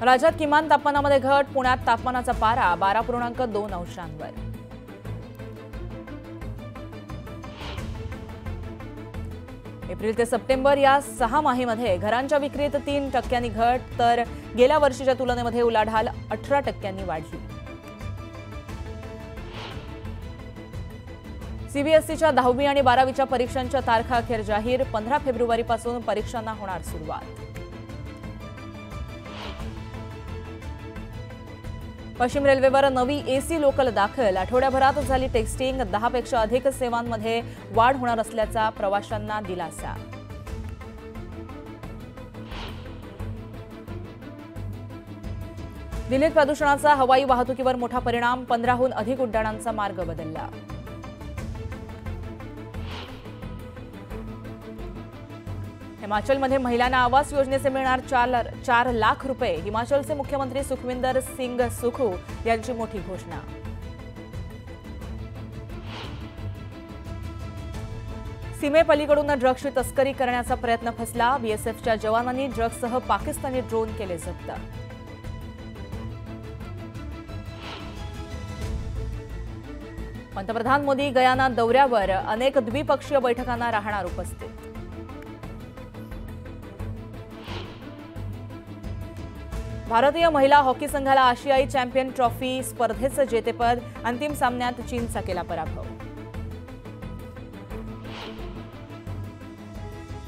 राज्यात किमान तापमानामध्ये घट, पुण्यात तापमानाचा पारा 12.2 अंशांवर. एप्रिल ते सप्टेंबर या 6 माहीमध्ये घरांच्या विक्रीत 3% घट, तर गेल्या वर्षीच्या तुलनेमध्ये उलाढाल 18% वाढली. सीबीएसईच्या 10वी आणि 12वीच्या परीक्षांच्या तारखा अखेर जाहीर. 15 फेब्रुवारीपासून परीक्षांना होणार सुरुवात. पश्चिम रेल्वेवर नवी एसी लोकल दाखल. आठवड्याभरात झाली टेस्टिंग. 10 पेक्षा अधिक सेवांमध्ये वाढ होणार असल्याचा प्रवाशांना दिलासा. दिल्लीत प्रदूषणाचा हवाई वाहतुकीवर मोठा परिणाम. 15हून अधिक उड्डाणांचा मार्ग बदलला. हिमाचलमध्ये महिलांना आवास योजनेचे मिळणार 4 लाख रुपये. हिमाचलचे मुख्यमंत्री सुखविंदर सिंग सुखू यांची मोठी घोषणा. सीमेपलीकडून ड्रग्सची तस्करी करण्याचा प्रयत्न फसला. बीएसएफच्या जवानांनी ड्रग्ससह पाकिस्तानी ड्रोन केले जप्त. पंतप्रधान मोदी गयाना दौऱ्यावर. अनेक द्विपक्षीय बैठकांना राहणार उपस्थित. भारतीय महिला हॉकी संघाला आशियाई चॅम्पियन ट्रॉफी स्पर्धेचं जेतेपद. अंतिम सामन्यात चीनचा केला पराभव.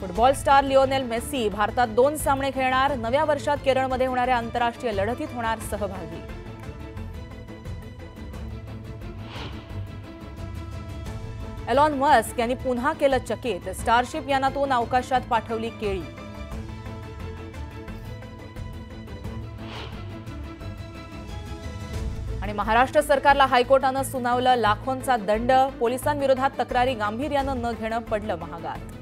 फुटबॉल स्टार लिओनेल मेसी भारतात 2 सामने खेळणार. नव्या वर्षात केरळमध्ये होणाऱ्या आंतरराष्ट्रीय लढतीत होणार सहभागी. एलॉन मस्क यांनी पुन्हा केलं चकित. स्टारशिप यानातून अवकाशात पाठवली केळी. आणि महाराष्ट्र सरकारला हायकोर्टानं सुनावलं लाखोंचा दंड. पोलिसांविरोधात तक्रारी गांभीर्यानं न घेणं पडलं महागात.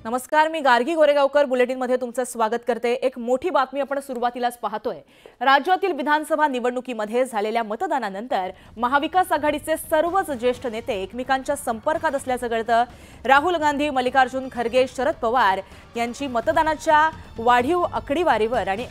नमस्कार, मी गार्गी गोरेगावकर बुलेटिनमध्ये तुमचं स्वागत करते. एक मोठी बातमी आपण सुरुवातीलाच पाहतोय. राज्यातील विधानसभा निवडणुकीमध्ये झालेल्या मतदानानंतर महाविकास आघाडीचे सर्वच ज्येष्ठ नेते एकमेकांच्या संपर्कात असल्याचं कळतं. राहुल गांधी, मल्लिकार्जुन खरगे, शरद पवार यांची मतदानाच्या वाढीव आकडेवारीवर आणि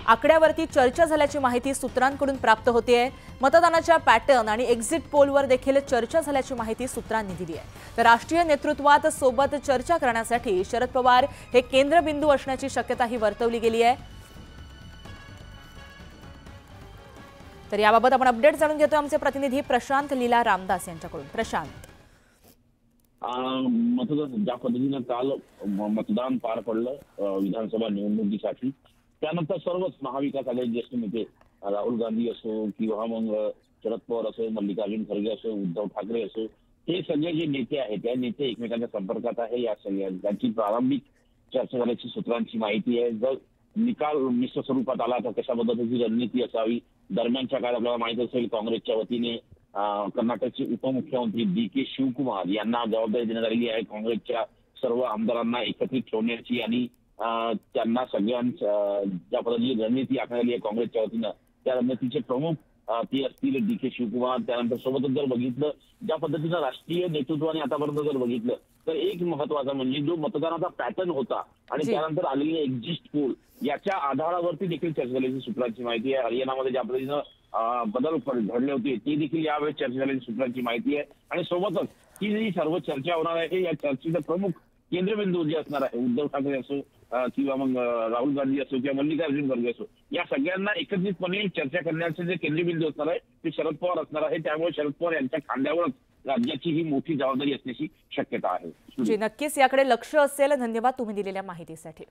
आकड्यावरती चर्चा झाल्याची माहिती सूत्रांकडून प्राप्त होतेय. मतदानाच्या पॅटर्न आणि एक्झिट पोलवर देखील चर्चा झाल्याची माहिती सूत्रांनी दिली आहे. तर राष्ट्रीय नेतृत्वात सोबत चर्चा करण्यासाठी शरद पवार हे केंद्रबिंदू असण्याची शक्यताही वर्तवली गेली आहे. तर याबाबत आपण अपडेट जाणून घेतोय आमचे प्रतिनिधी प्रशांत लीला रामदास यांच्याकडून. प्रशांत, मतदान ज्या पद्धतीनं काल मतदान पार पडलं विधानसभा निवडणुकीसाठी, त्यानंतर सर्वच महाविकास आघाडी ज्येष्ठ नेते राहुल गांधी असो किंवा मग शरद पवार असो, मल्लिकार्जुन खरगे असो, उद्धव ठाकरे असो, हे सगळे जे नेते आहेत त्या नेते एकमेकांच्या संपर्कात आहे. या सगळ्यांची प्रारंभिक चर्चा झाल्याची सूत्रांची माहिती आहे. जर निकाल मिश्र स्वरूपात आला तर कशा पद्धतीची रणनीती असावी. दरम्यानच्या काळात आपल्याला माहित असेल काँग्रेसच्या वतीने कर्नाटकचे उपमुख्यमंत्री DK शिवकुमार यांना जबाबदारी देण्यात आलेली आहे काँग्रेसच्या सर्व आमदारांना एकत्रित ठेवण्याची आणि त्यांना सगळ्यांच्या ज्या पद्धतीची रणनीती आखण्यात आहे काँग्रेसच्या वतीनं त्या रणनीतीचे प्रमुख ते असतील DK शिवकुमार. त्यानंतर सोबतच जर बघितलं ज्या पद्धतीनं राष्ट्रीय नेतृत्वाने आतापर्यंत जर बघितलं तर एक महत्वाचा म्हणजे जो मतदानाचा पॅटर्न होता आणि त्यानंतर आलेले एक्झिट पोल याच्या आधारावरती देखील चर्चा झाल्याची सूत्रांची माहिती आहे. हरियाणामध्ये ज्या पद्धतीनं बदल घडले होते ते देखील यावेळी चर्चा झाल्याची सूत्रांची माहिती आहे. आणि सोबतच ही जी सर्व चर्चा होणार आहे या चर्चेचा प्रमुख केंद्रबिंदू जे असणार आहे उद्धव ठाकरे असो किंवा मग राहुल गांधी असो किंवा मल्लिकार्जुन खरगे असो, या सगळ्यांना एकत्रितपणे चर्चा करण्याचे जे केंद्रबिंदू असणार आहे ते शरद पवार असणार आहे. त्यामुळे शरद पवार यांच्या खांद्यावरच राज्याची ही मोठी जबाबदारी असण्याची शक्यता आहे. नक्कीच याकडे लक्ष असेल. धन्यवाद तुम्ही दिलेल्या माहितीसाठी.